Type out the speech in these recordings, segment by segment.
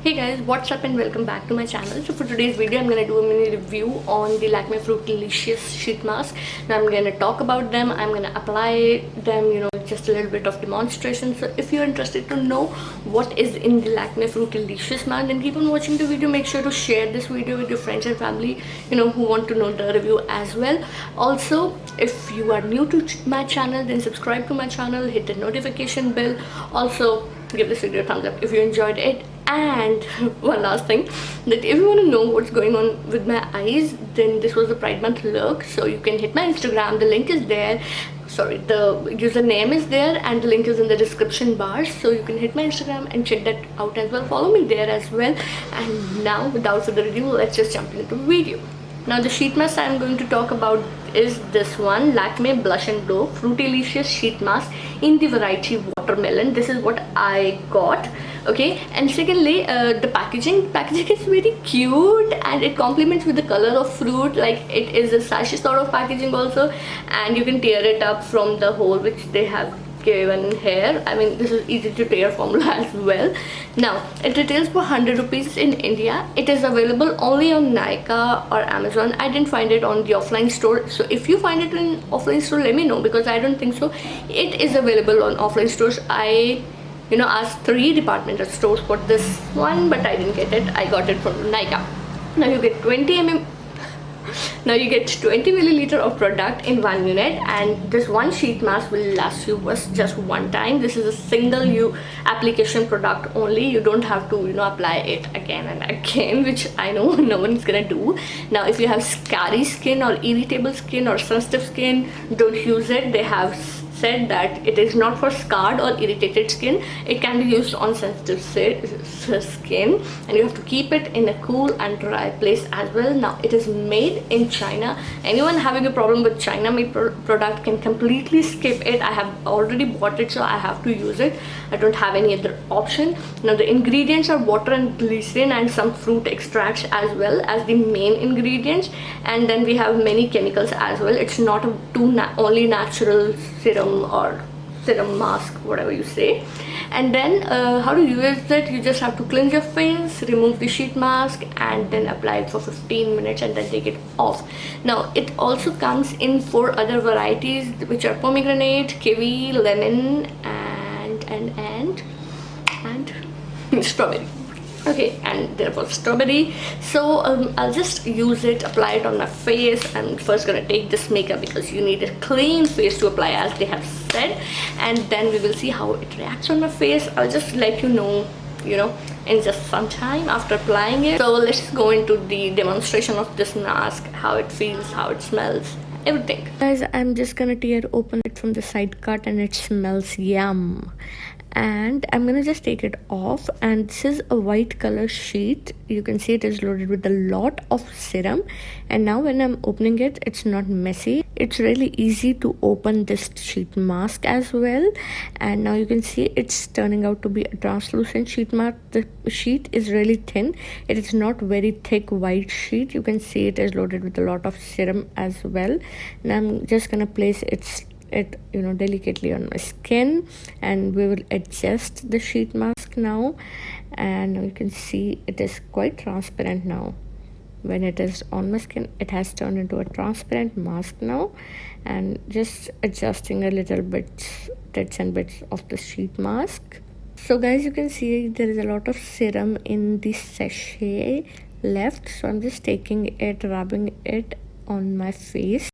Hey guys, what's up and welcome back to my channel. So for today's video I'm gonna do a mini review on the Lakme Fruitilicious sheet mask. Now I'm gonna talk about them, I'm gonna apply them, just a little bit of demonstration. So if you're interested to know what is in the Lakme Fruitilicious mask, then keep on watching the video. Make sure to share this video with your friends and family, who want to know the review as well. Also, if you are new to my channel, then subscribe to my channel, hit the notification bell. Also, give this video a thumbs up if you enjoyed it. And one last thing, that if you want to know what's going on with my eyes, then this was the Pride Month look. So you can hit my Instagram, the link is there. Sorry, the username is there and the link is in the description bar. So you can hit my Instagram and check that out as well. Follow me there as well. And now, without further ado, let's just jump into the video. Now the sheet mask I'm going to talk about is this one, Lakme Blush and Glow Fruitilicious Sheet Mask in the variety Watermelon. This is what I got. Okay, and secondly, the packaging is very cute and it complements with the color of fruit. Like, it is a sachet sort of packaging also, and you can tear it up from the hole which they have given here. I mean, this is easy to tear formula as well. Now it retails for 100 rupees in India. It is available only on Nykaa or Amazon. I didn't find it on the offline store, so if you find it in offline store, let me know, because I don't think so it is available on offline stores. I asked 3 departmental stores for this one, but I didn't get it. I got it from Nykaa. Now you get 20 milliliter of product in 1 unit, and this one sheet mask will last you just one time. This is a single application product only. You don't have to apply it again and again, which I know no one's gonna do. Now if you have scary skin or irritable skin or sensitive skin, don't use it. They have said that it is not for scarred or irritated skin. It can be used on sensitive skin, and you have to keep it in a cool and dry place as well. Now it is made in China. Anyone having a problem with China made product can completely skip it. I have already bought it, so I have to use it. I don't have any other option. Now the ingredients are water and glycerin and some fruit extracts as well as the main ingredients, and then we have many chemicals as well. It's not only natural serum or serum mask, whatever you say. And then how to use it, you just have to cleanse your face, remove the sheet mask, and then apply it for 15 minutes and then take it off. Now it also comes in 4 other varieties, which are pomegranate, kiwi, lemon, and strawberry. Okay, and there was strawberry. So I'll just use it, apply it on my face. I'm first gonna take this makeup because you need a clean face to apply, as they have said, and then we will see how it reacts on my face. I'll just let you know in just some time after applying it. So let's go into the demonstration of this mask, how it feels, how it smells, everything. Guys, I'm just gonna tear open it from the side cut, and it smells yum. And I'm gonna just take it off, and this is a white color sheet. You can see it is loaded with a lot of serum, and now when I'm opening it, it's not messy. It's really easy to open this sheet mask as well. And now you can see it's turning out to be a translucent sheet mask. The sheet is really thin. It is not very thick white sheet. You can see it is loaded with a lot of serum as well. And I'm just gonna place it delicately on my skin, and we will adjust the sheet mask now. And you can see it is quite transparent now. When it is on my skin, it has turned into a transparent mask now. And just adjusting a little bit, bits and bits of the sheet mask. So guys, you can see there is a lot of serum in the sachet left, so I'm just taking it, rubbing it on my face.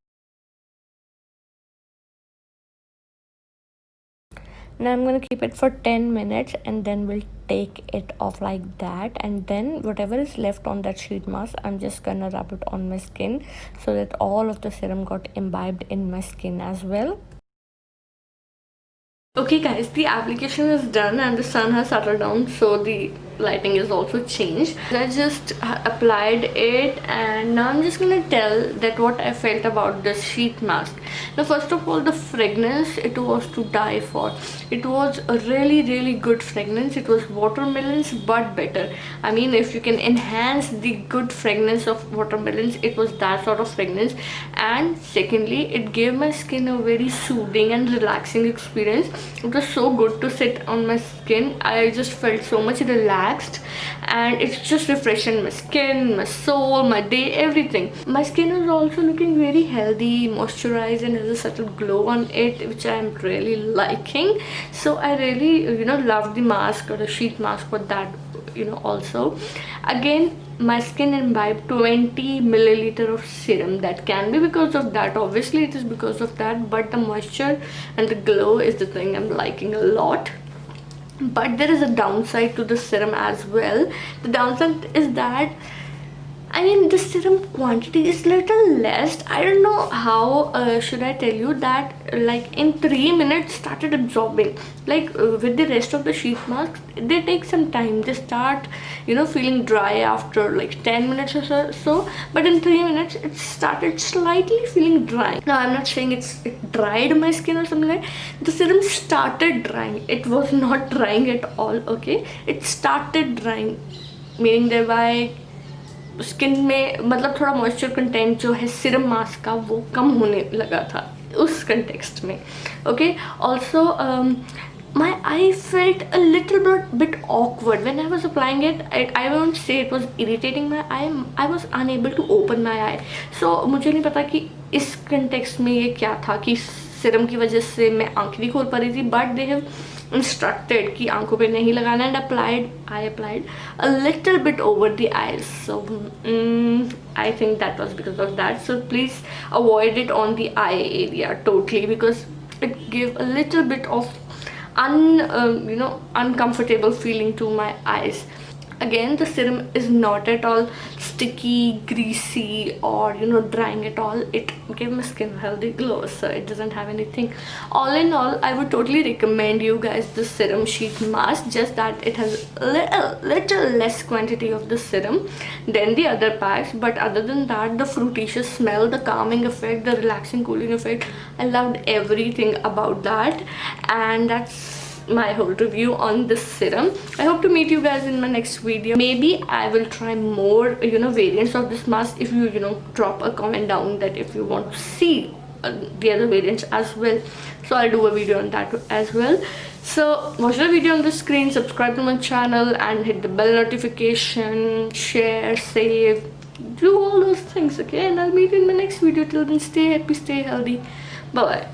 Now I'm going to keep it for 10 minutes, and then we'll take it off like that. And then whatever is left on that sheet mask, I'm just going to rub it on my skin so that all of the serum got imbibed in my skin as well. Okay guys, the application is done and the sun has settled down, so the lighting is also changed. I just applied it, and now I'm just gonna tell that what I felt about this sheet mask. Now first of all, the fragrance, it was to die for. It was a really good fragrance. It was watermelons but better. I mean, if you can enhance the good fragrance of watermelons, it was that sort of fragrance. And secondly, it gave my skin a very soothing and relaxing experience. It was so good to sit on my skin. I just felt so much relaxed relaxed, and it's just refreshing my skin, my soul, my day, everything. My skin is also looking very healthy, moisturized, and has a subtle glow on it, which I'm really liking. So I really, love the mask or the sheet mask for that, also. Again, my skin imbibed 20 milliliter of serum. That can be because of that, obviously it is because of that, but the moisture and the glow is the thing I'm liking a lot. But there is a downside to the serum as well. The downside is that, I mean, the serum quantity is little less. I don't know how should I tell you that, like in 3 minutes started absorbing. Like with the rest of the sheet masks, they take some time. They start, feeling dry after like 10 minutes or so. But in 3 minutes, it started slightly feeling dry. Now, I'm not saying it dried my skin or something like that. The serum started drying. It was not drying at all, okay? It started drying, meaning thereby skin में मतलब थोड़ा moisture content जो है serum mask का वो कम होने लगा था उस कंटेक्स्ट में. Okay, also my eye felt a little bit awkward when I was applying it. I won't say it was irritating my eye. I was unable to open my eye. So मुझे नहीं पता कि इस context में ये क्या था कि सीरम की वजह से मैं आंखें नहीं खोल पा रही थी, बट दे हैव इंस्ट्रक्टेड कि आंखों पे नहीं लगाना, and I applied a little bit over the eyes. So I think that was because of that. So please avoid it on the eye area totally, because it gave a little bit of uncomfortable feeling to my eyes. Again, the serum is not at all sticky, greasy, or drying at all. It gave my skin a healthy glow, so it doesn't have anything. All in all, I would totally recommend you guys this serum sheet mask, just that it has a little less quantity of the serum than the other packs. But other than that, the fruititious smell, the calming effect, the relaxing cooling effect, I loved everything about that. And that's my whole review on this serum. I hope to meet you guys in my next video. Maybe I will try more variants of this mask. If you drop a comment down that if you want to see the other variants as well, so I'll do a video on that as well. So watch the video on the screen, subscribe to my channel, and hit the bell notification, share, save, do all those things, okay? And I'll meet you in my next video. Till then, stay happy, stay healthy. Bye bye.